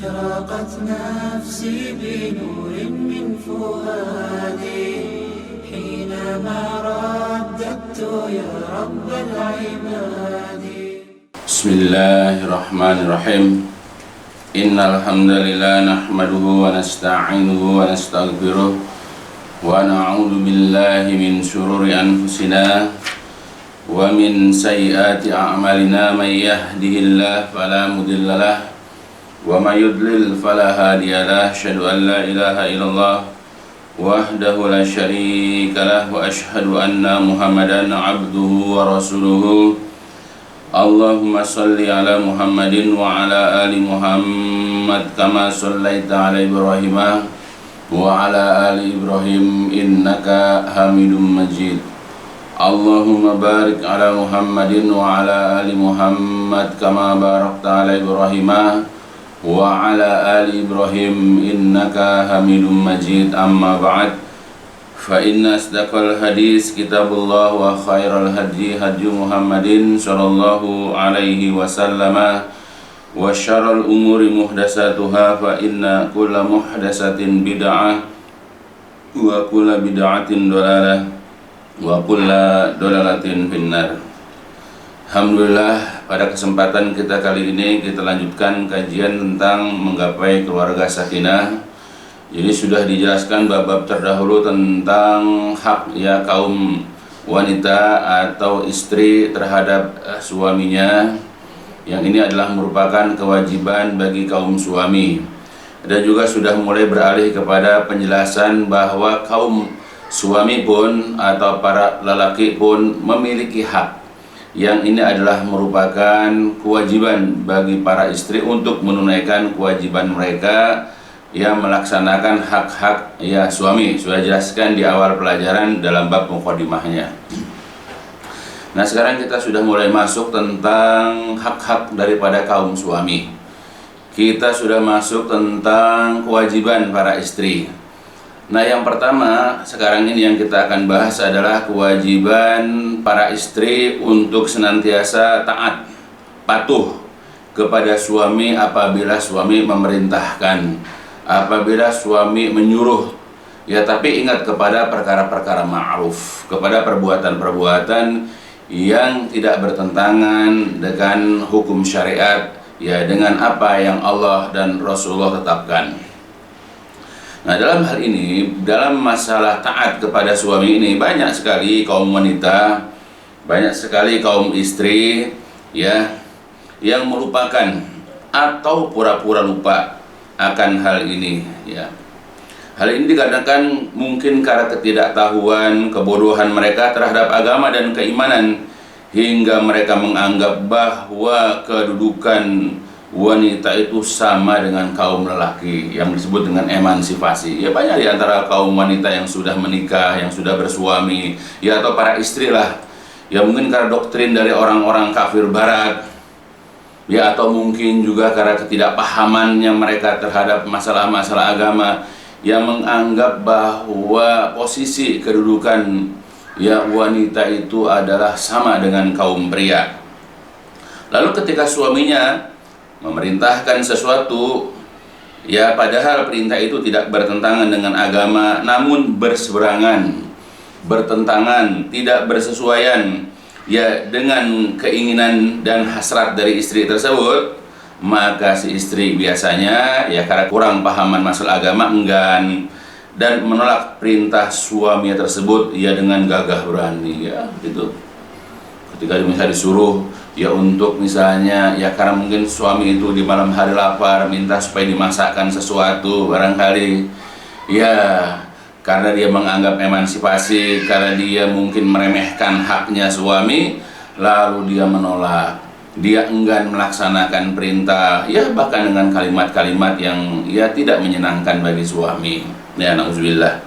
أشرقت نفسي بنور من فؤادي حينما رددت يا رب العباد. بسم الله الرحمن الرحيم. إن الحمد لله نحمده ونستعينه ونستغفره ونعوذ بالله من شرور أنفسنا ومن سيئات أعمالنا. من يهده الله فلا مضل له ومن يضلل فلا هادي له. أشهد أن لا إله إلا الله وحده لا شريك له وأشهد أن محمدا عبده ورسوله. اللهم صل على محمد وعلى آل محمد كما صليت على إبراهيم وعلى آل إبراهيم إنك حميد مجيد. اللهم بارك على محمد وعلى آل محمد كما باركت على إبراهيم وعلى آل إبراهيم إنك حميد مجيد. أما بعد فإن أصدق الحديث كتاب الله وخير الهدي هدي محمد صلى الله عليه وسلم وشر الأمور محدثاتها فإن كل محدثة بدعة وكل بدعة ضلالة وكل ضلالة في النار. Alhamdulillah, pada kesempatan kita kali ini kita lanjutkan kajian tentang menggapai keluarga sakinah. Jadi sudah dijelaskan bab-bab terdahulu tentang hak kaum wanita atau istri terhadap suaminya, yang ini adalah merupakan kewajiban bagi kaum suami. Dan juga sudah mulai beralih kepada penjelasan bahwa kaum suami pun atau para lelaki pun memiliki hak, yang ini adalah merupakan kewajiban bagi para istri untuk menunaikan kewajiban mereka yang melaksanakan hak-hak suami. Sudah jelaskan di awal pelajaran dalam bab mukadimahnya. Nah, sekarang kita sudah mulai masuk tentang hak-hak daripada kaum suami. Kita sudah masuk tentang kewajiban para istri. Nah, yang pertama sekarang ini yang kita akan bahas adalah kewajiban para istri untuk senantiasa taat, patuh kepada suami apabila suami memerintahkan, apabila suami menyuruh. Tapi ingat kepada perkara-perkara ma'ruf, kepada perbuatan-perbuatan yang tidak bertentangan dengan hukum syariat, dengan apa yang Allah dan Rasulullah tetapkan. Nah, dalam hal ini, dalam masalah taat kepada suami ini, banyak sekali kaum wanita, banyak sekali kaum istri yang melupakan atau pura-pura lupa akan hal ini. Hal ini dikarenakan mungkin karena ketidaktahuan, kebodohan mereka terhadap agama dan keimanan, hingga mereka menganggap bahwa kedudukan wanita itu sama dengan kaum lelaki, yang disebut dengan emansipasi. Banyak di antara kaum wanita yang sudah menikah, yang sudah bersuami, atau para istri lah, mungkin karena doktrin dari orang-orang kafir barat, atau mungkin juga karena ketidakpahamannya mereka terhadap masalah-masalah agama, yang menganggap bahwa posisi kedudukan wanita itu adalah sama dengan kaum pria. Lalu ketika suaminya memerintahkan sesuatu, padahal perintah itu tidak bertentangan dengan agama, namun berseberangan, bertentangan, tidak bersesuaian dengan keinginan dan hasrat dari istri tersebut, maka si istri biasanya karena kurang pahaman masalah agama enggan dan menolak perintah suami tersebut dengan gagah berani gitu. Ketika misalnya disuruh untuk misalnya karena mungkin suami itu di malam hari lapar, minta supaya dimasakkan sesuatu barangkali, karena dia menganggap emansipasi, karena dia mungkin meremehkan haknya suami, lalu dia menolak, dia enggan melaksanakan perintah, bahkan dengan kalimat-kalimat yang tidak menyenangkan bagi suami. Na'udzubillah.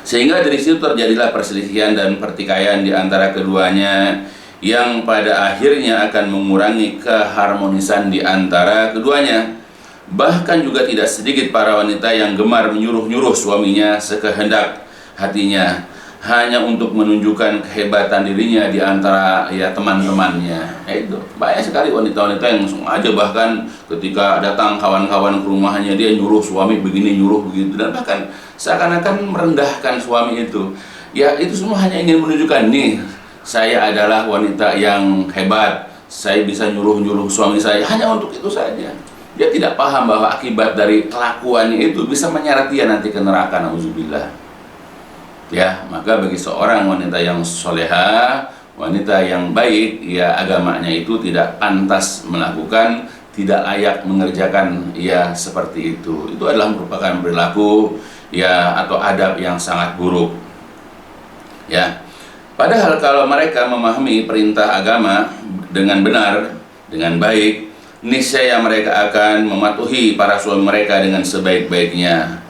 Sehingga dari situ terjadilah perselisihan dan pertikaian di antara keduanya, yang pada akhirnya akan mengurangi keharmonisan di antara keduanya. Bahkan juga tidak sedikit para wanita yang gemar menyuruh-nyuruh suaminya sekehendak hatinya, hanya untuk menunjukkan kehebatan dirinya di antara ya teman-temannya. Itu banyak sekali wanita-wanita yang sengaja bahkan ketika datang kawan-kawan ke rumahnya dia nyuruh suami begini, nyuruh begitu, dan bahkan seakan-akan merendahkan suami itu. Ya itu semua hanya ingin menunjukkan, nih saya adalah wanita yang hebat, saya bisa nyuruh-nyuruh suami saya, hanya untuk itu saja. Dia tidak paham bahwa akibat dari kelakuannya itu bisa menyeret dia nanti ke neraka, nauzubillah. Ya, maka bagi seorang wanita yang soleha, wanita yang baik, ya agamanya itu tidak pantas melakukan, tidak layak mengerjakan ya seperti itu. Itu adalah merupakan perilaku ya atau adab yang sangat buruk. Ya. Padahal kalau mereka memahami perintah agama dengan benar, dengan baik, niscaya mereka akan mematuhi para suami mereka dengan sebaik-baiknya.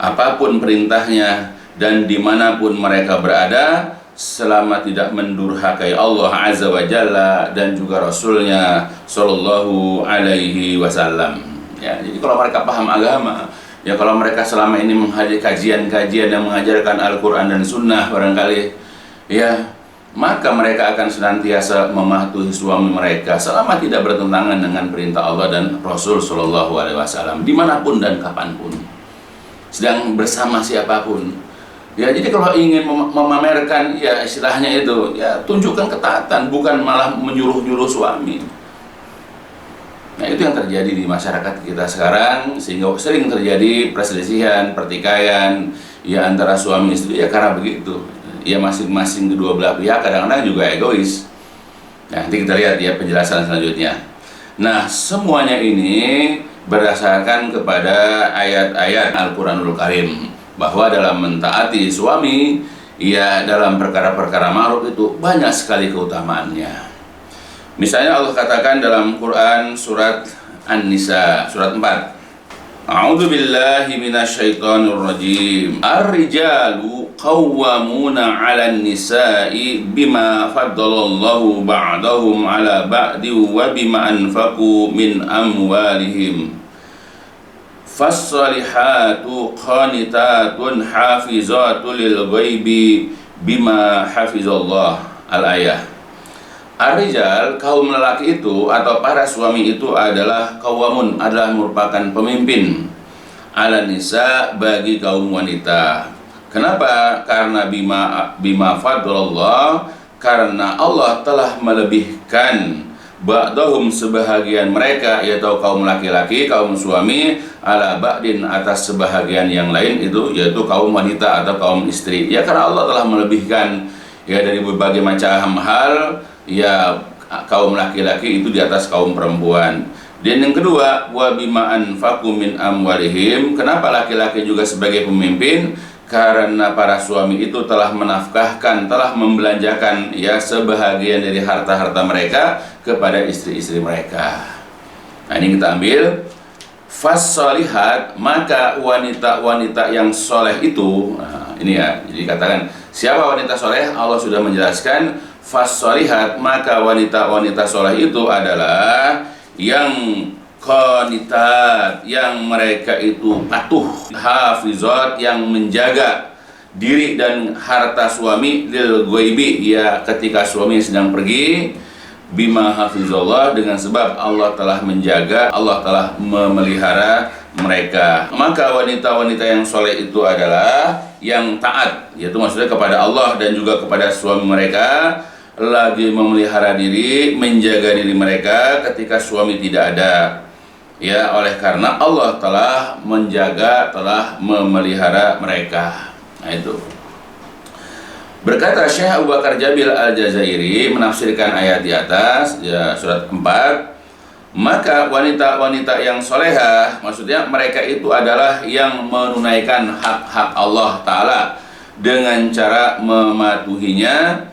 Apapun perintahnya dan dimanapun mereka berada, selama tidak mendurhakai Allah Azza wa Jalla dan juga Rasulnya Sallallahu Alaihi Wasallam. Ya, jadi kalau mereka paham agama, ya kalau mereka selama ini menghadiri kajian-kajian yang mengajarkan Al-Quran dan Sunnah barangkali, ya maka mereka akan senantiasa mematuhi suami mereka selama tidak bertentangan dengan perintah Allah dan Rasul Sallallahu Alaihi Wasallam dimanapun dan kapanpun, sedang bersama siapapun. Ya, jadi kalau ingin memamerkan ya istilahnya itu, ya tunjukkan ketaatan, bukan malah menyuruh-nyuruh suami. Nah, itu yang terjadi di masyarakat kita sekarang, sehingga sering terjadi perselisihan, pertikaian ya antara suami istri ya karena begitu. Ya masing-masing kedua belah pihak kadang-kadang juga egois. Nah, nanti kita lihat ya penjelasan selanjutnya. Nah, semuanya ini berdasarkan kepada ayat-ayat Al-Quranul Karim, bahwa dalam mentaati suami, ya dalam perkara-perkara ma'ruf itu banyak sekali keutamaannya. Misalnya Allah katakan dalam Quran surat An-Nisa surat 4, A'udzu billahi minasyaitonir rajim. Ar-rijalu qawwamuna 'alan nisa'i bima faddalallahu ba'dahum 'ala ba'di wa bima anfaqu min amwalihim. Fassalihatu qanitatun hafizatu lil ghaibi bima hafizallah. Al-ayah. Ar-rijal, kaum lelaki itu atau para suami itu adalah qawamun, adalah merupakan pemimpin, ala nisa, bagi kaum wanita. Kenapa? Karena bima fadlallah, karena Allah telah melebihkan ba'dahum, sebahagian mereka, yaitu kaum laki-laki, kaum suami, ala ba'din, atas sebahagian yang lain, itu yaitu kaum wanita atau kaum istri. Ya karena Allah telah melebihkan ya dari berbagai macam hal, ya kaum laki-laki itu di atas kaum perempuan. Dan yang kedua, wa bima anfaqu min amwalihim, kenapa laki-laki juga sebagai pemimpin? Karena para suami itu telah menafkahkan, telah membelanjakan ya sebahagian dari harta-harta mereka kepada istri-istri mereka. Nah, ini kita ambil fassalihat, maka wanita-wanita yang soleh itu, nah, ini ya, jadi katakan siapa wanita soleh, Allah sudah menjelaskan. Fassalihat, maka wanita-wanita soleh itu adalah yang qanitat, yang mereka itu patuh, hafizat, yang menjaga diri dan harta suami, lil ghaibi, ya ketika suami sedang pergi, bima hafizallah, dengan sebab Allah telah menjaga, Allah telah memelihara mereka. Maka wanita-wanita yang soleh itu adalah yang taat, yaitu maksudnya kepada Allah dan juga kepada suami mereka, lagi memelihara diri, menjaga diri mereka ketika suami tidak ada. Ya, oleh karena Allah telah menjaga, telah memelihara mereka. Nah, itu. Berkata Syekh Abu Bakar Jabil Al-Jazairi menafsirkan ayat di atas, ya, surat 4, maka wanita-wanita yang solehah, maksudnya mereka itu adalah yang menunaikan hak-hak Allah Ta'ala dengan cara mematuhinya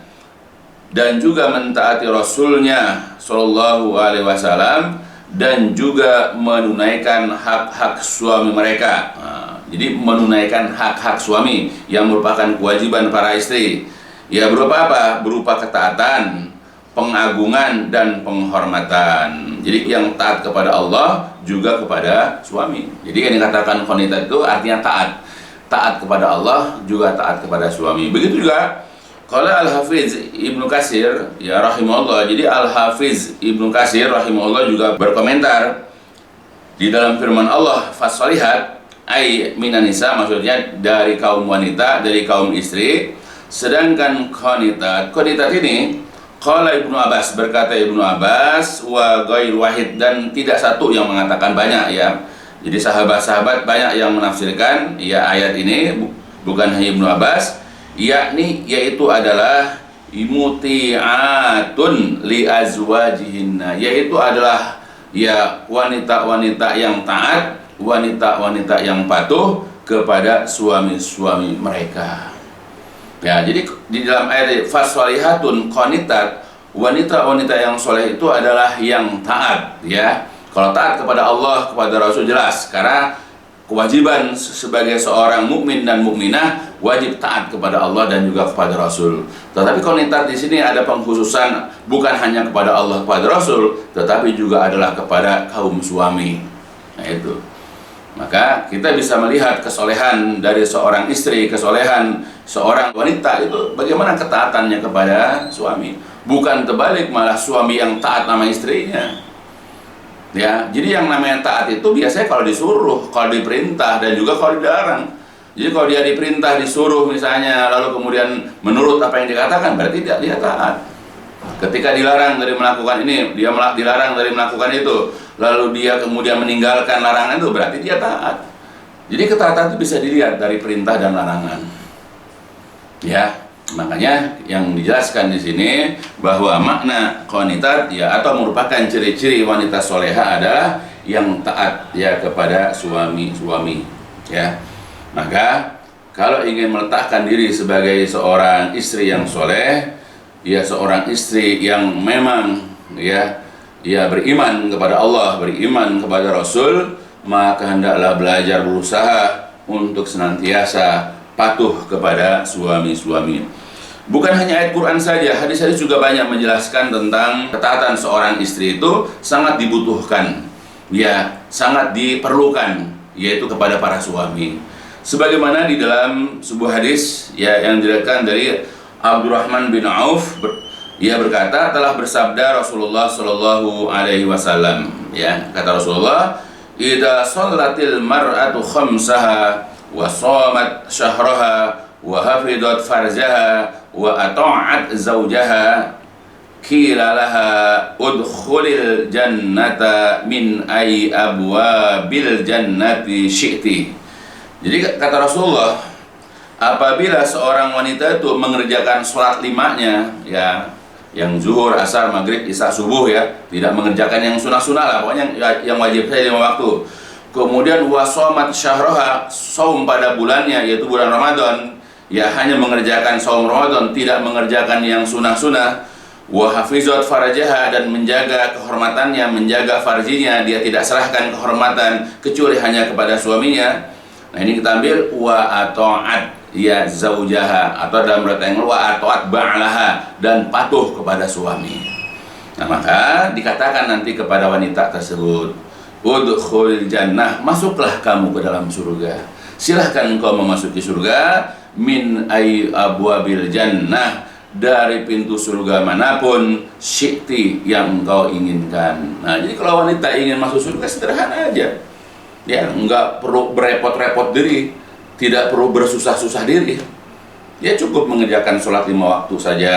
dan juga mentaati Rasulnya Sallallahu Alaihi Wasallam, dan juga menunaikan hak-hak suami mereka. Nah, jadi menunaikan hak-hak suami yang merupakan kewajiban para istri. Ya berupa apa? Berupa ketaatan, pengagungan, dan penghormatan. Jadi yang taat kepada Allah juga kepada suami. Jadi yang dikatakan qanitat itu artinya taat. taat kepada Allah, juga taat kepada suami. Begitu juga kalau Al-Hafiz Ibnu Katsir ya rahimahullah. Jadi Al-Hafiz Ibnu Katsir rahimahullah juga berkomentar di dalam firman Allah, fasalihat ai minan nisa, maksudnya dari kaum wanita, dari kaum istri. Sedangkan qanitat ini qala Ibnu Abbas, berkata Ibnu Abbas, wa ghair wahid, dan tidak satu yang mengatakan, banyak ya. Jadi sahabat-sahabat banyak yang menafsirkan ya ayat ini, bukan hanya Ibnu Abbas, yaitu adalah muti'atun li azwajihinna, yaitu adalah ya wanita-wanita yang taat, wanita-wanita yang patuh kepada suami-suami mereka. Ya, jadi di dalam ayat faswalihatun qanitat, wanita-wanita yang soleh itu adalah yang taat ya. Kalau taat kepada Allah, kepada Rasul jelas, karena kewajiban sebagai seorang mukmin dan mukminah wajib taat kepada Allah dan juga kepada Rasul. Tetapi qanitat di sini ada pengkhususan, bukan hanya kepada Allah, kepada Rasul, tetapi juga adalah kepada kaum suami. Nah itu. Maka kita bisa melihat kesolehan dari seorang istri, kesolehan seorang wanita itu bagaimana ketaatannya kepada suami. Bukan terbalik, malah suami yang taat sama istrinya. Ya, jadi yang namanya taat itu biasanya kalau disuruh, kalau diperintah, dan juga kalau dilarang. Jadi kalau dia diperintah, disuruh misalnya, lalu kemudian menurut apa yang dikatakan, berarti dia taat. Ketika dilarang dari melakukan ini, dia dilarang dari melakukan itu, lalu dia kemudian meninggalkan larangan itu, berarti dia taat. Jadi ketaatan itu bisa dilihat dari perintah dan larangan. Ya, makanya yang dijelaskan di sini bahwa makna qanitat ya, atau merupakan ciri-ciri wanita soleha adalah yang taat ya kepada suami-suami ya. Maka kalau ingin meletakkan diri sebagai seorang istri yang soleh, ya seorang istri yang memang ya beriman kepada Allah, beriman kepada Rasul, maka hendaklah belajar berusaha untuk senantiasa patuh kepada suami-suami. Bukan hanya ayat Quran saja, hadis-hadis juga banyak menjelaskan tentang ketaatan seorang istri itu sangat dibutuhkan, ya sangat diperlukan, yaitu kepada para suami. Sebagaimana di dalam sebuah hadis ya yang diriwayatkan dari Abdurrahman bin Auf, ia berkata, telah bersabda Rasulullah Shallallahu Alaihi Wasallam, ya kata Rasulullah, idza shallatil mar'atu khamsaha wa shamat syahraha wa hafidat farjaha wa ata'at zawjaha qila laha udkhulil jannata min ay abwabil jannati syi'ti. Jadi kata Rasulullah, apabila seorang wanita itu mengerjakan sholat limanya ya, yang zuhur, asar, maghrib, isya, subuh ya, tidak mengerjakan yang sunnah-sunnah lah, pokoknya yang wajib saja 5 waktu. Kemudian wasomat syahroha, saum pada bulannya, yaitu bulan Ramadan, ya hanya mengerjakan saum Ramadan, tidak mengerjakan yang sunnah-sunnah. Wahafizat farajaha, dan menjaga kehormatannya, menjaga farjinya, dia tidak serahkan kehormatan kecuali hanya kepada suaminya. Nah ini kita ambil wa ato'at ya zaujaha, atau dalam berkata wa ato'at ba'laha, dan patuh kepada suami. Nah maka dikatakan nanti kepada wanita tersebut, udkhul jannah, masuklah kamu ke dalam surga. Silahkan engkau memasuki surga, min ay abwabil jannah, dari pintu surga manapun, syi'ti, yang engkau inginkan. Nah jadi kalau wanita ingin masuk surga sederhana aja ya, enggak perlu berepot-repot diri, tidak perlu bersusah-susah diri. Ya cukup mengerjakan sholat 5 waktu saja,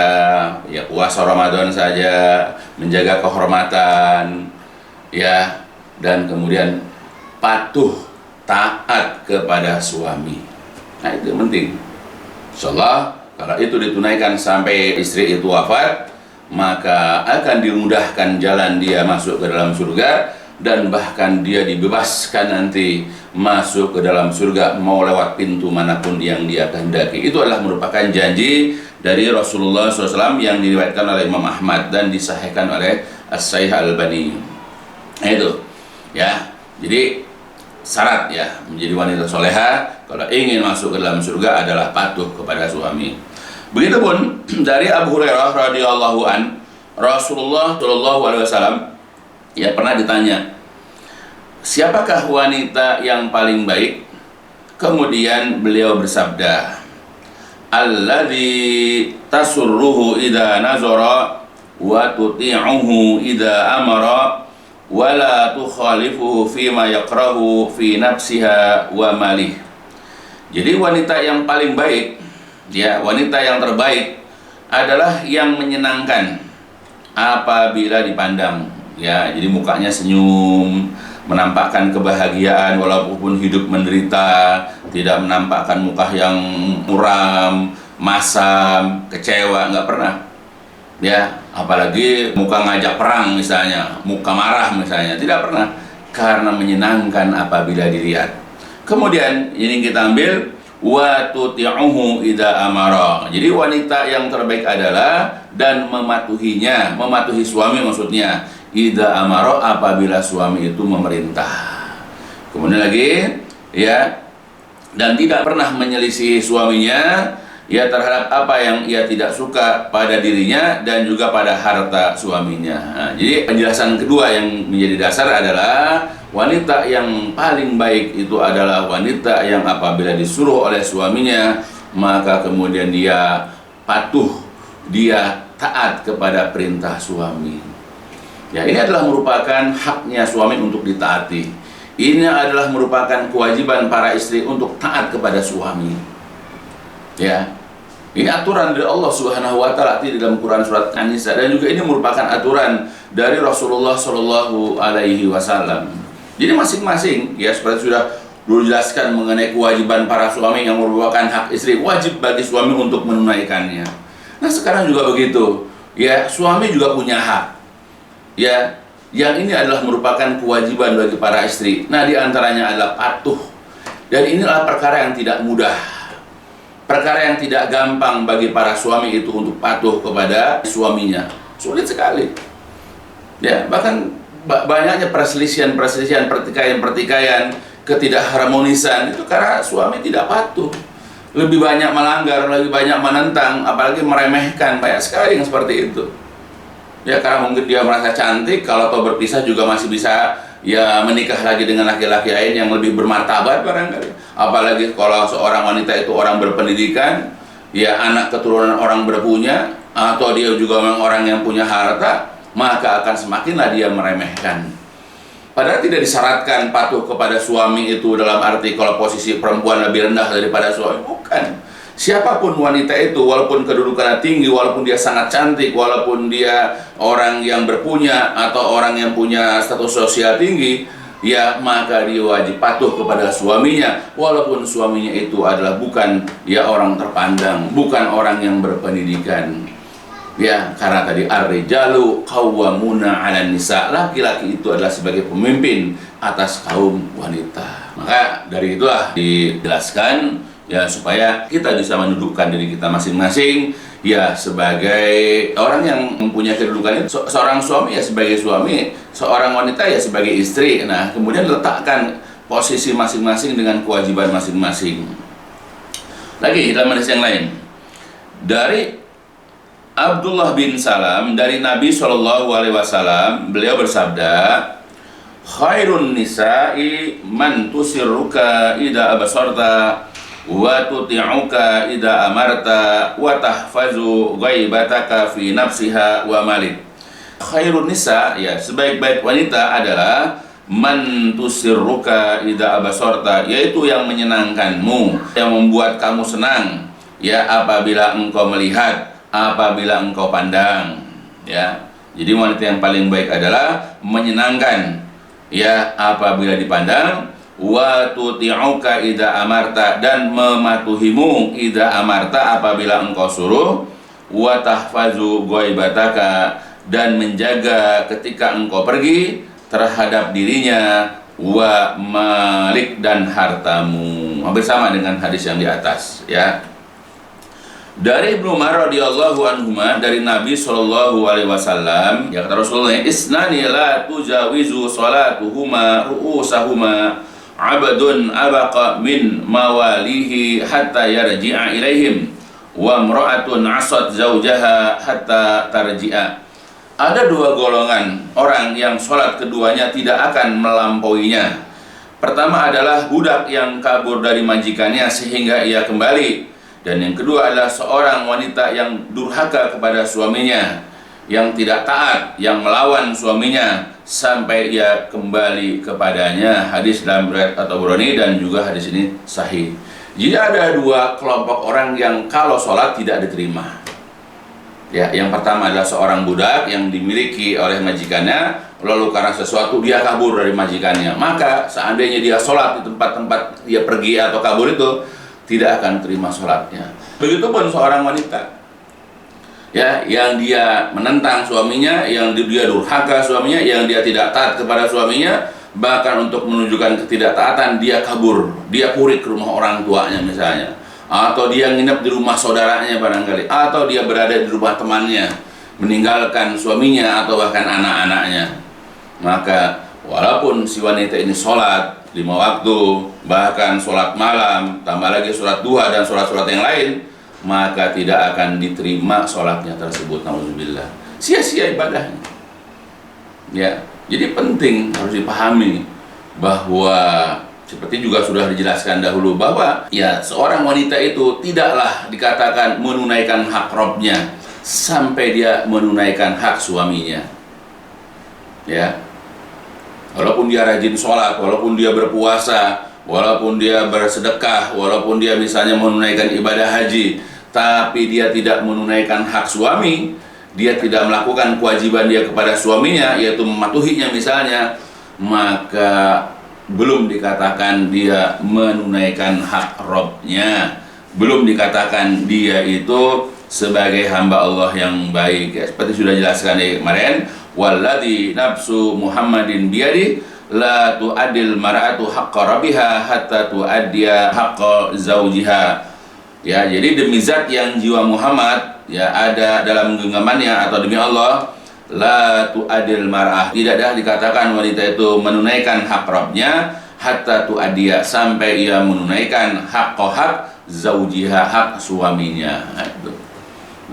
ya puasa Ramadan saja, menjaga kehormatan, ya, dan kemudian patuh, taat kepada suami. Nah itu yang penting. Insyaallah kalau itu ditunaikan sampai istri itu wafat, maka akan dimudahkan jalan dia masuk ke dalam surga, dan bahkan dia dibebaskan nanti masuk ke dalam surga mau lewat pintu manapun yang dia kehendaki. Itu adalah merupakan janji dari Rasulullah SAW yang diriwayatkan oleh Imam Ahmad dan disahihkan oleh As-Sahih Al-Albani. Nah itu ya, jadi syarat ya menjadi wanita soleha kalau ingin masuk ke dalam surga adalah patuh kepada suami. Begitupun dari Abu Hurairah radhiyallahu an, Rasulullah Shallallahu Alaihi Wasallam ya pernah ditanya, siapakah wanita yang paling baik? Kemudian beliau bersabda, alladzi tasurruhu idza nazara wa tuti'uhu idza amara wa la tukhalifuhu fima yakrahu fi nafsiha wa malih. Jadi wanita yang paling baik, ya, wanita yang terbaik adalah yang menyenangkan apabila dipandang, ya. Jadi mukanya senyum, menampakkan kebahagiaan walaupun hidup menderita, tidak menampakkan muka yang muram, masam, kecewa, nggak pernah. Ya, apalagi muka ngajak perang misalnya, muka marah misalnya, tidak pernah, karena menyenangkan apabila dilihat. Kemudian ini kita ambil wa tuti'uhu idza amara. Jadi wanita yang terbaik adalah dan mematuhinya, mematuhi suami maksudnya, idza amara apabila suami itu memerintah. Kemudian lagi, ya, dan tidak pernah menyelisihi suaminya, ya, terhadap apa yang ia tidak suka pada dirinya dan juga pada harta suaminya. Nah, jadi penjelasan kedua yang menjadi dasar adalah wanita yang paling baik itu adalah wanita yang apabila disuruh oleh suaminya, maka kemudian dia patuh, dia taat kepada perintah suami. Ya, ini adalah merupakan haknya suami untuk ditaati. Ini adalah merupakan kewajiban para istri untuk taat kepada suami. Ya, ini aturan dari Allah Subhanahu wa Ta'ala di dalam Quran surat An-Nisa, dan juga ini merupakan aturan dari Rasulullah Shallallahu Alaihi Wasallam. Jadi masing-masing, ya, seperti sudah dulu jelaskan mengenai kewajiban para suami yang merupakan hak istri, wajib bagi suami untuk menunaikannya. Nah, sekarang juga begitu, ya, suami juga punya hak, ya, yang ini adalah merupakan kewajiban bagi para istri. Nah, diantaranya adalah patuh, dan inilah perkara yang tidak mudah, perkara yang tidak gampang bagi para suami itu untuk patuh kepada suaminya. Sulit sekali, ya, bahkan banyaknya perselisihan, pertikaian, ketidakharmonisan itu karena suami tidak patuh, lebih banyak melanggar, lebih banyak menentang, apalagi meremehkan. Banyak sekali yang seperti itu, ya, karena mungkin dia merasa cantik, kalau toh berpisah juga masih bisa, ya, menikah lagi dengan laki-laki lain yang lebih bermartabat barangkali. Apalagi kalau seorang wanita itu orang berpendidikan, ya, anak keturunan orang berpunya, atau dia juga memang orang yang punya harta, maka akan semakinlah dia meremehkan. Padahal tidak disyaratkan patuh kepada suami itu dalam arti kalau posisi perempuan lebih rendah daripada suami, bukan. Siapapun wanita itu, walaupun kedudukannya tinggi, walaupun dia sangat cantik, walaupun dia orang yang berpunya atau orang yang punya status sosial tinggi, ya, maka dia wajib patuh kepada suaminya, walaupun suaminya itu adalah bukan, ya, orang terpandang, bukan orang yang berpendidikan. Ya, karena tadi ar-rijalu qawwamuna 'alan nisa, laki-laki itu adalah sebagai pemimpin atas kaum wanita. Maka dari itulah dijelaskan, ya, supaya kita bisa mendudukkan diri kita masing-masing, ya, sebagai orang yang mempunyai kedudukan itu. Seorang suami, ya, sebagai suami, seorang wanita, ya, sebagai istri. Nah, kemudian letakkan posisi masing-masing dengan kewajiban masing-masing. Lagi dalam hadis yang lain dari Abdullah bin Salam dari Nabi Shallallahu Alaihi Wasallam, beliau bersabda, khairun nisa'i man tusirruka idza abasarta wa tuti'uka idza amarta wa tahfazu ghaibataka fi nafsiha wa malik. Khairun nisa, ya, sebaik-baik wanita adalah man tusirruka idza abasarta, yaitu yang menyenangkanmu, yang membuat kamu senang, ya, apabila engkau melihat, apabila engkau pandang, ya. Jadi wanita yang paling baik adalah menyenangkan, ya, apabila dipandang, wa tuti'uka idza amarta, dan mematuhimu idza amarta apabila engkau suruh, wa tahfazu ghaibataka, dan menjaga ketika engkau pergi terhadap dirinya, wa malik, dan hartamu. Hampir sama dengan hadis yang di atas, ya. Dari Ibnu Umar radhiyallahu anhuma dari Nabi Shallallahu Alaihi Wasallam, ya, kata Rasulullah, isnani la tujawizu salatuhuma ru'usahuma abdun abaqa min mawalihi hatta yarji'a ilaihim wa imra'atun asad zaujaha hatta tarji'a. Ada dua golongan orang yang sholat keduanya tidak akan melampauinya, Pertama adalah budak yang kabur dari majikannya sehingga ia kembali. Dan yang kedua adalah seorang wanita yang durhaka kepada suaminya, yang tidak taat, yang melawan suaminya sampai ia kembali kepadanya. Hadis dalam riwayat At-Tabrani dan juga hadis ini sahih. Jadi ada dua kelompok orang yang kalau sholat tidak diterima. Ya, yang pertama adalah seorang budak yang dimiliki oleh majikannya, lalu karena sesuatu dia kabur dari majikannya. Maka seandainya dia sholat di tempat-tempat dia pergi atau kabur itu, tidak akan terima sholatnya. Begitupun seorang wanita, ya, yang dia menentang suaminya, yang dia durhaka suaminya, yang dia tidak taat kepada suaminya, bahkan untuk menunjukkan ketidaktaatan dia kabur, dia purik ke rumah orang tuanya misalnya, atau dia nginep di rumah saudaranya barangkali, atau dia berada di rumah temannya, meninggalkan suaminya atau bahkan anak-anaknya. Maka walaupun si wanita ini sholat 5 waktu, bahkan sholat malam, tambah lagi sholat duha dan sholat-sholat yang lain, maka tidak akan diterima sholatnya tersebut. Nauzubillah, sia-sia ibadahnya. Ya, jadi penting harus dipahami bahwa seperti juga sudah dijelaskan dahulu bahwa ya seorang wanita itu tidaklah dikatakan menunaikan hak Rabbnya sampai dia menunaikan hak suaminya. Ya, walaupun dia rajin sholat, walaupun dia berpuasa, walaupun dia bersedekah, walaupun dia misalnya menunaikan ibadah haji, tapi dia tidak menunaikan hak suami, dia tidak melakukan kewajiban dia kepada suaminya, yaitu mematuhinya misalnya, maka belum dikatakan dia menunaikan hak Rabbnya, belum dikatakan dia itu sebagai hamba Allah yang baik. Ya, seperti sudah jelaskan kemarin, walladzi nafsu Muhammadin biyadi la tu'adil mar'atu haqqa rabbiha hatta tu'addiya haqqa zawjiha. Ya, jadi demi zat yang jiwa Muhammad ya ada dalam genggamannya, atau demi Allah, la tu'adil mar'ah, tidak ada dikatakan wanita itu menunaikan hak Rabbnya hatta tu'addiya, sampai ia menunaikan hak zaujiha, hak suaminya. Itu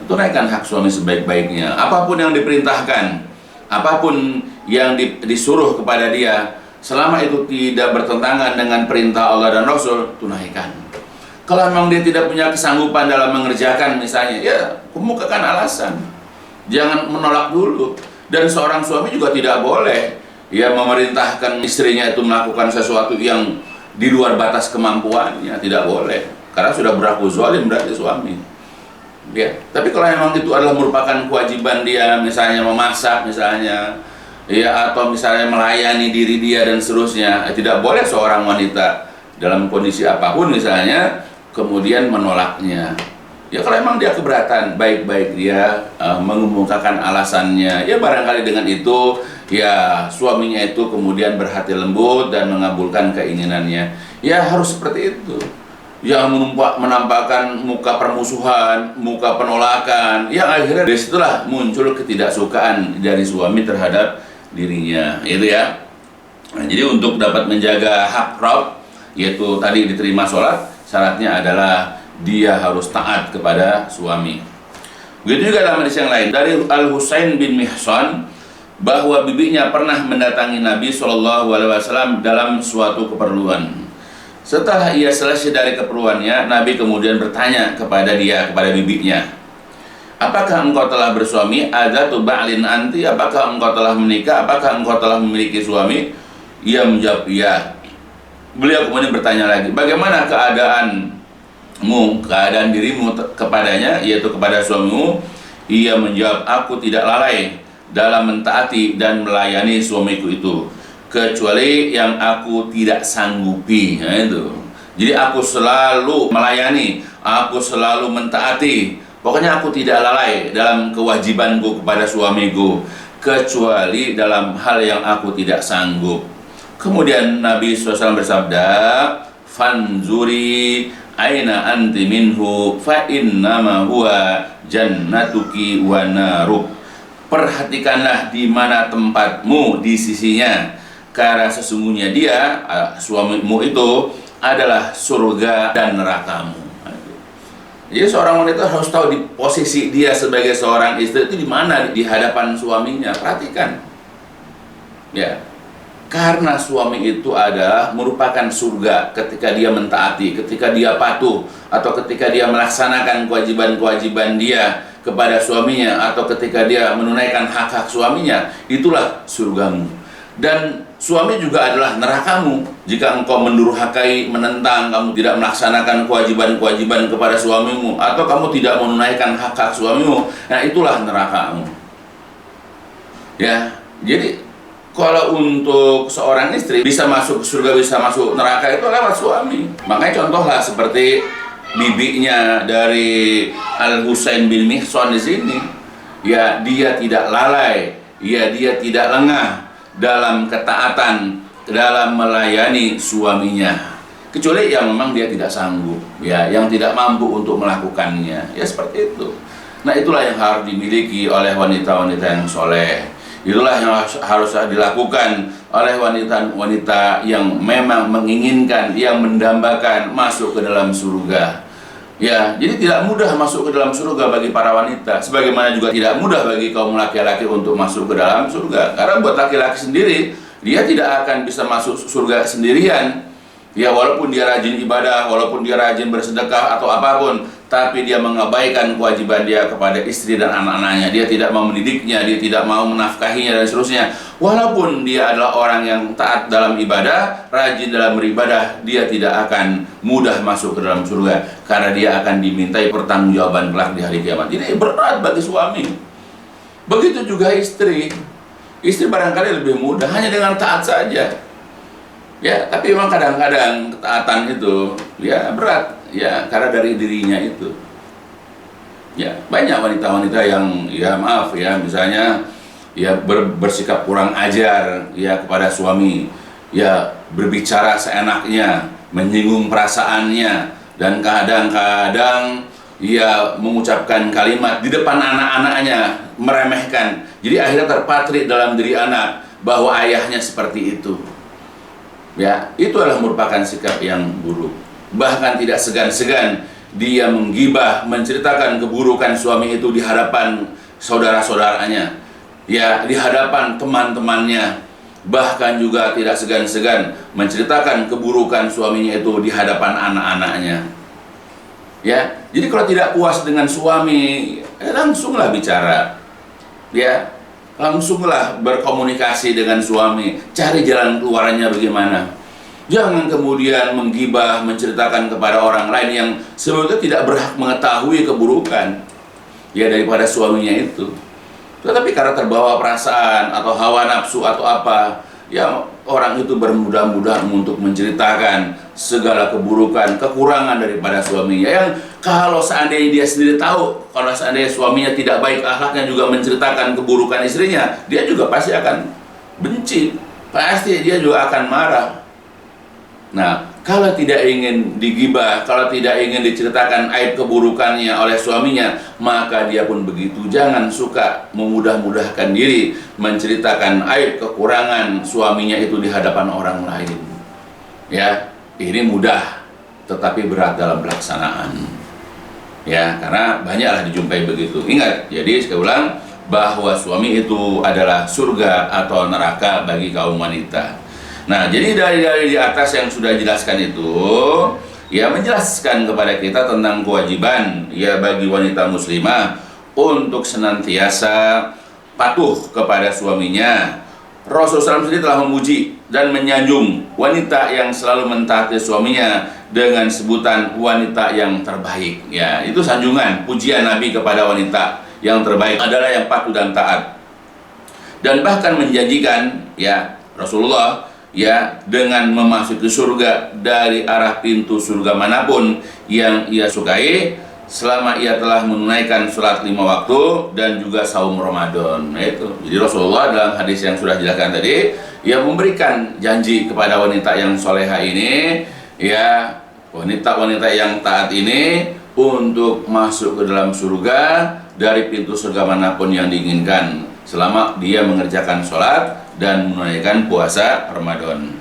tunaikan hak suami sebaik-baiknya, apapun yang diperintahkan, apapun yang disuruh kepada dia, selama itu tidak bertentangan dengan perintah Allah dan Rasul, tunaikan. Kalau memang dia tidak punya kesanggupan dalam mengerjakan misalnya, ya kemukakan alasan, jangan menolak dulu. Dan seorang suami juga tidak boleh ya memerintahkan istrinya itu melakukan sesuatu yang di luar batas kemampuannya, tidak boleh, karena sudah berlaku zalim berarti suami. Ya, tapi kalau memang itu adalah merupakan kewajiban dia, misalnya memasak misalnya, ya, atau misalnya melayani diri dia dan seterusnya, tidak boleh seorang wanita dalam kondisi apapun misalnya kemudian menolaknya. Ya, kalau memang dia keberatan, baik-baik dia mengemukakan alasannya. Ya, barangkali dengan itu ya suaminya itu kemudian berhati lembut dan mengabulkan keinginannya. Ya, harus seperti itu. Yang menampakkan muka permusuhan, muka penolakan, yang akhirnya dari situlah muncul ketidaksukaan dari suami terhadap dirinya, itu ya. Nah, jadi untuk dapat menjaga hak Rabb, yaitu tadi diterima sholat, syaratnya adalah dia harus taat kepada suami. Begitu juga dalam hadis yang lain dari Al-Husain bin Mihsan, bahwa bibinya pernah mendatangi Nabi SAW dalam suatu keperluan. Setelah ia selesai dari keperluannya, Nabi kemudian bertanya kepada bibinya, apakah engkau telah bersuami? Adzatu ba'lin anti, apakah engkau telah menikah? Apakah engkau telah memiliki suami? Ia menjawab iya. Beliau kemudian bertanya lagi, bagaimana keadaan dirimu kepadanya, yaitu kepada suamimu? Ia menjawab, aku tidak lalai dalam mentaati dan melayani suamiku itu, kecuali yang aku tidak sanggupi. Nah, itu. Jadi aku selalu melayani, aku selalu mentaati. Pokoknya aku tidak lalai dalam kewajibanku kepada suamiku, kecuali dalam hal yang aku tidak sanggup. Kemudian Nabi SAW bersabda, fanzuri aina anti minhu fa innama huwa jannatuki wa naruk. Perhatikanlah di mana tempatmu di sisinya, karena sesungguhnya dia, suamimu itu adalah surga dan nerakamu. Jadi seorang wanita harus tahu di posisi dia sebagai seorang istri itu di mana di hadapan suaminya. Perhatikan, ya, Karena suami itu adalah merupakan surga ketika dia mentaati, ketika dia patuh, atau ketika dia melaksanakan kewajiban-kewajiban dia kepada suaminya, atau ketika dia menunaikan hak-hak suaminya, itulah surgamu. Dan suami juga adalah nerakamu jika engkau mendurhakai, menentang, kamu tidak melaksanakan kewajiban-kewajiban kepada suamimu, atau kamu tidak menunaikan hak-hak suamimu, nah itulah nerakamu. Ya, jadi kalau untuk seorang istri bisa masuk surga, bisa masuk neraka itu lewat suami. Makanya contohlah seperti bibinya dari Al-Husain bin Mihsan di sini. Ya, dia tidak lalai, ya dia tidak lengah dalam ketaatan, dalam melayani suaminya. Kecuali yang memang dia tidak sanggup, ya, yang tidak mampu untuk melakukannya. Ya seperti itu. Nah, itulah yang harus dimiliki oleh wanita-wanita yang soleh. Itulah yang harus dilakukan oleh wanita-wanita yang memang menginginkan, yang mendambakan masuk ke dalam surga. Ya, jadi tidak mudah masuk ke dalam surga bagi para wanita, sebagaimana juga tidak mudah bagi kaum laki-laki untuk masuk ke dalam surga. Karena buat laki-laki sendiri, dia tidak akan bisa masuk surga sendirian. Ya, walaupun dia rajin ibadah, walaupun dia rajin bersedekah atau apapun, tapi dia mengabaikan kewajiban dia kepada istri dan anak-anaknya. Dia tidak mau mendidiknya, dia tidak mau menafkahinya dan seterusnya. Walaupun dia adalah orang yang taat dalam ibadah, rajin dalam beribadah, dia tidak akan mudah masuk ke dalam surga, karena dia akan dimintai pertanggungjawaban kelak di hari kiamat. Ini berat bagi suami. Begitu juga istri. Istri barangkali lebih mudah hanya dengan taat saja. Ya, tapi memang kadang-kadang ketaatan itu ya berat, ya karena dari dirinya itu. Ya, banyak wanita-wanita yang ya maaf ya, misalnya ya bersikap kurang ajar ya kepada suami, ya berbicara seenaknya, menyinggung perasaannya, dan kadang-kadang ya mengucapkan kalimat di depan anak-anaknya, meremehkan. Jadi akhirnya terpatri dalam diri anak bahwa ayahnya seperti itu. Ya, itu adalah merupakan sikap yang buruk. Bahkan tidak segan-segan dia menggibah, menceritakan keburukan suami itu di hadapan saudara-saudaranya, ya di hadapan teman-temannya. Bahkan juga tidak segan-segan menceritakan keburukan suaminya itu di hadapan anak-anaknya. Ya, jadi kalau tidak puas dengan suami, langsunglah bicara. Ya, langsunglah berkomunikasi dengan suami, cari jalan keluarannya bagaimana. Jangan kemudian menggibah, menceritakan kepada orang lain yang sebetulnya tidak berhak mengetahui keburukan ya daripada suaminya itu. Tetapi karena terbawa perasaan atau hawa nafsu atau apa, ya orang itu bermudah-mudah untuk menceritakan segala keburukan, kekurangan daripada suaminya. Yang kalau seandainya dia sendiri tahu, kalau seandainya suaminya tidak baik akhlaknya juga menceritakan keburukan istrinya, dia juga pasti akan benci, pasti dia juga akan marah. Nah, kalau tidak ingin digibah, kalau tidak ingin diceritakan aib keburukannya oleh suaminya, maka dia pun begitu. Jangan suka memudah-mudahkan diri menceritakan aib kekurangan suaminya itu di hadapan orang lain. Ya, ini mudah tetapi berat dalam pelaksanaan. Ya, karena banyaklah dijumpai begitu. Ingat, jadi saya ulang bahwa suami itu adalah surga atau neraka bagi kaum wanita. Nah, jadi dari di atas yang sudah dijelaskan itu, ya menjelaskan kepada kita tentang kewajiban ya bagi wanita muslimah untuk senantiasa patuh kepada suaminya. Rasulullah SAW sendiri telah memuji dan menyanjung wanita yang selalu mentaati suaminya dengan sebutan wanita yang terbaik. Ya, itu sanjungan, pujian Nabi kepada wanita yang terbaik adalah yang patuh dan taat. Dan bahkan menjanjikan ya Rasulullah ya dengan memasuki surga dari arah pintu surga manapun yang ia sukai selama ia telah menunaikan sholat 5 waktu dan juga saum Ramadan. Nah, itu. Jadi Rasulullah dalam hadis yang sudah dijelaskan tadi, ia memberikan janji kepada wanita yang soleha ini, ya wanita-wanita yang taat ini untuk masuk ke dalam surga dari pintu surga manapun yang diinginkan selama dia mengerjakan sholat dan menunaikan puasa Ramadan.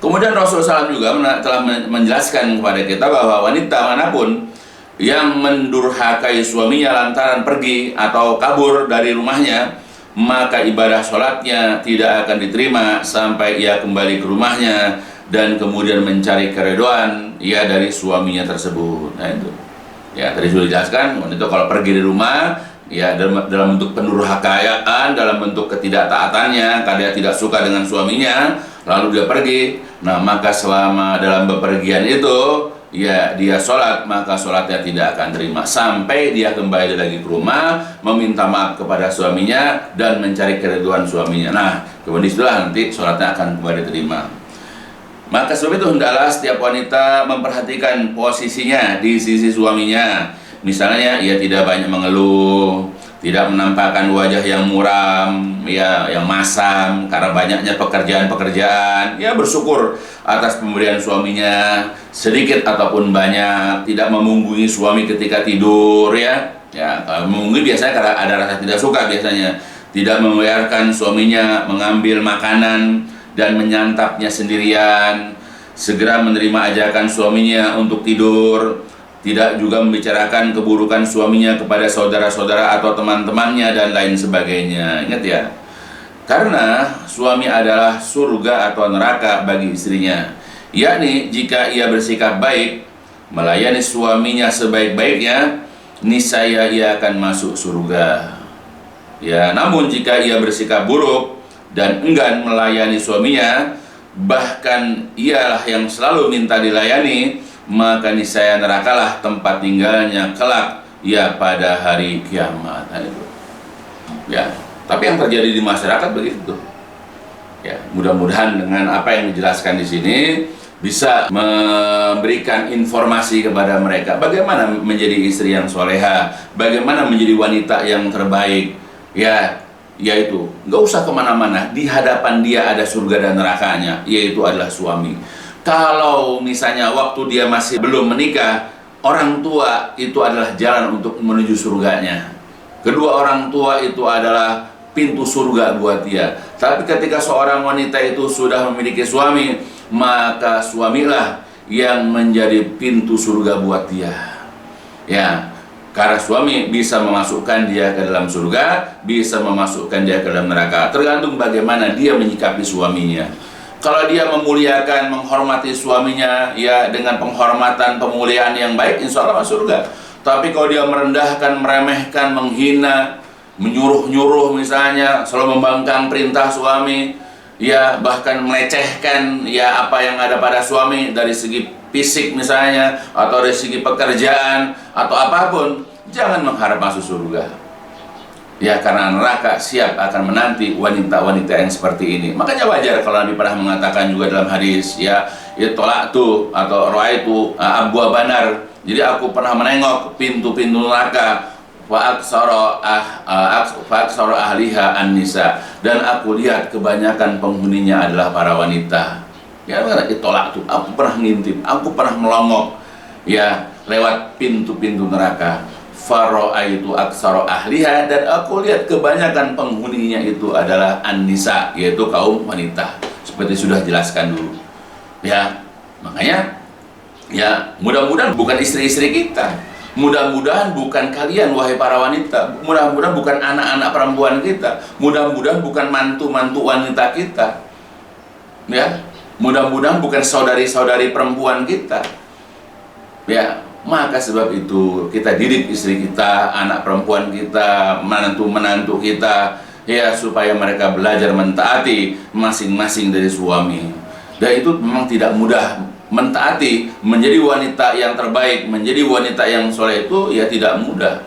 Kemudian Rasulullah SAW juga telah menjelaskan kepada kita bahwa wanita manapun yang mendurhakai suaminya lantaran pergi atau kabur dari rumahnya, maka ibadah sholatnya tidak akan diterima sampai ia kembali ke rumahnya dan kemudian mencari keridhaan ya dari suaminya tersebut. Nah itu ya tadi sudah dijelaskan, wanita kalau pergi dari rumah ya dalam bentuk pendurhakayaan, dalam bentuk ketidaktaatannya karena dia tidak suka dengan suaminya, lalu dia pergi, nah maka selama dalam bepergian itu ya dia sholat, maka sholatnya tidak akan terima sampai dia kembali lagi ke rumah, meminta maaf kepada suaminya dan mencari keridhaan suaminya. Nah kemudian itulah nanti sholatnya akan kembali terima. Maka sebab itu hendaklah setiap wanita memperhatikan posisinya di sisi suaminya. Misalnya ia tidak banyak mengeluh, tidak menampakkan wajah yang muram, ya yang masam karena banyaknya pekerjaan-pekerjaan. Ya bersyukur atas pemberian suaminya sedikit ataupun banyak, tidak memunggungi suami ketika tidur ya. Ya, kalau memunggungi biasanya karena ada rasa tidak suka biasanya. Tidak membiarkan suaminya mengambil makanan dan menyantapnya sendirian, segera menerima ajakan suaminya untuk tidur, tidak juga membicarakan keburukan suaminya kepada saudara-saudara atau teman-temannya dan lain sebagainya. Ingat ya, karena suami adalah surga atau neraka bagi istrinya, yakni jika ia bersikap baik, melayani suaminya sebaik-baiknya, niscaya ia akan masuk surga. Ya, namun jika ia bersikap buruk dan enggan melayani suaminya, bahkan ialah yang selalu minta dilayani, maka niscaya nerakalah tempat tinggalnya kelak ya pada hari kiamat. Ya, tapi yang terjadi di masyarakat begitu. Ya, mudah-mudahan dengan apa yang dijelaskan di sini bisa memberikan informasi kepada mereka bagaimana menjadi istri yang soleha, bagaimana menjadi wanita yang terbaik. Ya, yaitu nggak usah kemana-mana, di hadapan dia ada surga dan nerakanya, yaitu adalah suami. Kalau misalnya waktu dia masih belum menikah, orang tua itu adalah jalan untuk menuju surganya. Kedua orang tua itu adalah pintu surga buat dia. Tapi ketika seorang wanita itu sudah memiliki suami, maka suamilah yang menjadi pintu surga buat dia. Ya, karena suami bisa memasukkan dia ke dalam surga, bisa memasukkan dia ke dalam neraka. Tergantung bagaimana dia menyikapi suaminya. Kalau dia memuliakan, menghormati suaminya, ya dengan penghormatan, pemuliaan yang baik, insya Allah masuk surga. Tapi kalau dia merendahkan, meremehkan, menghina, menyuruh-nyuruh misalnya, selalu membangkang perintah suami, ya bahkan melecehkan ya apa yang ada pada suami dari segi fisik misalnya, atau dari segi pekerjaan, atau apapun, jangan mengharap masuk surga. Ya, karena neraka siap akan menanti wanita-wanita yang seperti ini. Makanya wajar kalau Nabi pernah mengatakan juga dalam hadis, ya tolak atau ra'aitu abwa banar. Jadi aku pernah menengok pintu-pintu neraka, fa aksara ahliha an-nisa, dan aku lihat kebanyakan penghuninya adalah para wanita. Ya, tolak tuh. Aku pernah ngintip, aku pernah melongok, ya lewat pintu-pintu neraka. Faro'aitu aksara ahliha, dan aku lihat kebanyakan penghuninya itu adalah an-nisa, yaitu kaum wanita. Seperti sudah jelaskan dulu. Ya, makanya ya mudah-mudahan bukan istri-istri kita. Mudah-mudahan bukan kalian wahai para wanita. Mudah-mudahan bukan anak-anak perempuan kita. Mudah-mudahan bukan mantu-mantu wanita kita. Ya, mudah-mudahan bukan saudari-saudari perempuan kita. Ya, maka sebab itu kita didik istri kita, anak perempuan kita, menantu-menantu kita, ya supaya mereka belajar mentaati masing-masing dari suami. Dan itu memang tidak mudah. Mentaati, menjadi wanita yang terbaik, menjadi wanita yang soleh itu ya tidak mudah.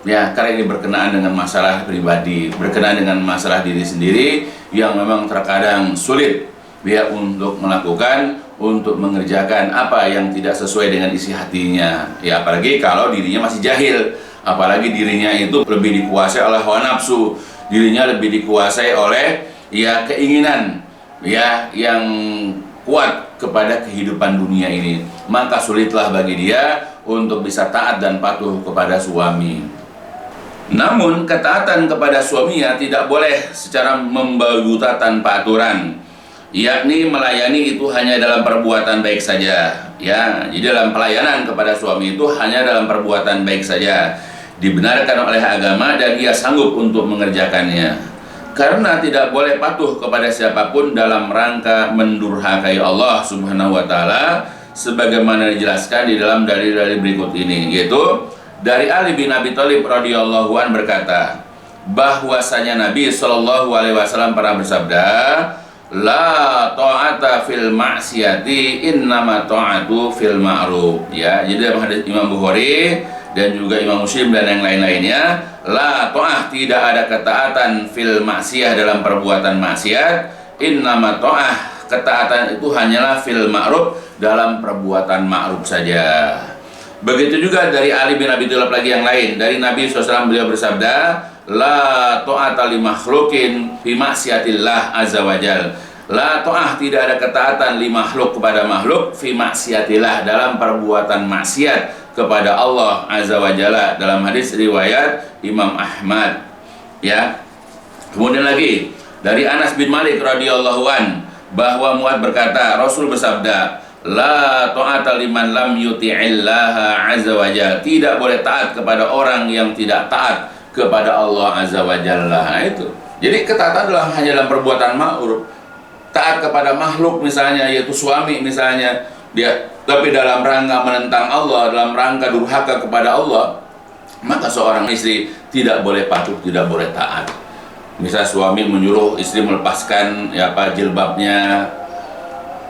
Ya, karena ini berkenaan dengan masalah pribadi, berkenaan dengan masalah diri sendiri yang memang terkadang sulit dia untuk melakukan, untuk mengerjakan apa yang tidak sesuai dengan isi hatinya. Ya, apalagi kalau dirinya masih jahil, apalagi dirinya itu lebih dikuasai oleh hawa nafsu, dirinya lebih dikuasai oleh ya keinginan ya yang kuat kepada kehidupan dunia ini. Maka sulitlah bagi dia untuk bisa taat dan patuh kepada suami. Namun ketaatan kepada suaminya tidak boleh secara membaluta tanpa aturan, yakni melayani itu hanya dalam perbuatan baik saja. Ya, jadi dalam pelayanan kepada suami itu hanya dalam perbuatan baik saja. dibenarkan oleh agama dan ia sanggup untuk mengerjakannya. Karena tidak boleh patuh kepada siapapun dalam rangka mendurhakai Allah Subhanahu wa taala, sebagaimana dijelaskan di dalam dalil-dalil berikut ini, yaitu dari Ali bin Abi Thalib radhiyallahu an berkata bahwasanya Nabi sallallahu alaihi wasallam pernah bersabda, la ta'ata fil ma'siyati innama ta'atu fil ma'ruf. Ya, jadi dalam hadis Imam Bukhari dan juga Imam Muslim dan yang lain-lainnya, la ta'ah, tidak ada ketaatan fil maksiyah, dalam perbuatan maksiat, innama ta'ah, ketaatan itu hanyalah fil ma'ruf, dalam perbuatan ma'ruf saja. Begitu juga dari Ali bin Abi Thalib lagi yang lain, dari Nabi SAW beliau bersabda, la ta'ata li makhlukin fi maksiatillah azza wajal. La ta'ah, tidak ada ketaatan li makhluk, kepada makhluk, fi maksiatillah, dalam perbuatan maksiat kepada Allah azza wajalla, dalam hadis riwayat Imam Ahmad. Ya. Kemudian lagi dari Anas bin Malik radhiyallahu an bahwa Mu'adz berkata, Rasul bersabda, la ta'ata liman lam yuti'illaha azza wajalla, tidak boleh taat kepada orang yang tidak taat kepada Allah azza wajalla. Nah, itu. Jadi ketaatan adalah hanya dalam perbuatan ma'ruf. Taat kepada makhluk misalnya, yaitu suami misalnya, dia tapi dalam rangka menentang Allah, dalam rangka durhaka kepada Allah, maka seorang istri tidak boleh patuh, tidak boleh taat. Misal suami menyuruh istri melepaskan jilbabnya,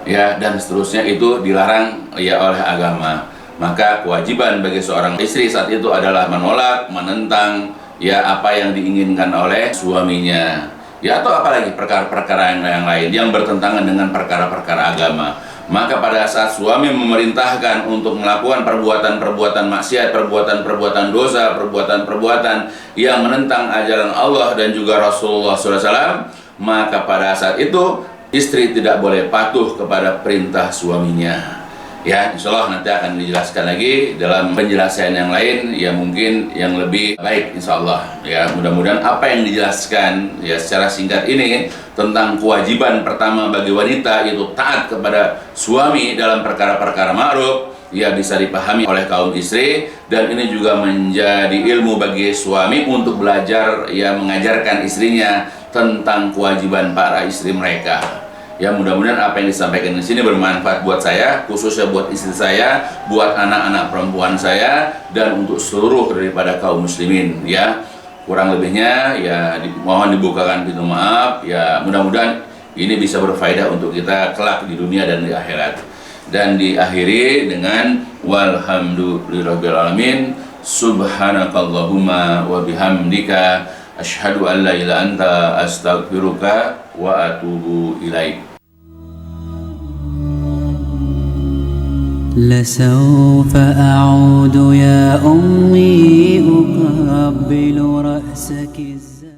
ya, dan seterusnya, itu dilarang ya oleh agama. Maka kewajiban bagi seorang istri saat itu adalah menolak, menentang ya apa yang diinginkan oleh suaminya. Ya, atau apalagi perkara-perkara yang lain yang bertentangan dengan perkara-perkara agama. Maka pada saat suami memerintahkan untuk melakukan perbuatan-perbuatan maksiat, perbuatan-perbuatan dosa, perbuatan-perbuatan yang menentang ajaran Allah dan juga Rasulullah SAW, maka pada saat itu istri tidak boleh patuh kepada perintah suaminya. Ya, insya Allah nanti akan dijelaskan lagi dalam penjelasan yang lain, ya mungkin yang lebih baik insya Allah. Ya, mudah-mudahan apa yang dijelaskan ya secara singkat ini tentang kewajiban pertama bagi wanita, yaitu taat kepada suami dalam perkara-perkara ma'ruf, ya bisa dipahami oleh kaum istri, dan ini juga menjadi ilmu bagi suami untuk belajar ya mengajarkan istrinya tentang kewajiban para istri mereka. Ya, mudah-mudahan apa yang disampaikan di sini bermanfaat buat saya, khususnya buat istri saya, buat anak-anak perempuan saya, dan untuk seluruh daripada kaum muslimin. Ya, kurang lebihnya ya mohon dibukakan pintu maaf. Ya, mudah-mudahan ini bisa berfaedah untuk kita kelak di dunia dan di akhirat. Dan diakhiri dengan walhamdulillahirabbil alamin, subhanakallahumma wa bihamdika asyhadu an la ilaha illa anta astaghfiruka wa atubu ilaik. لسوف أعود يا أمي أقبل رأسك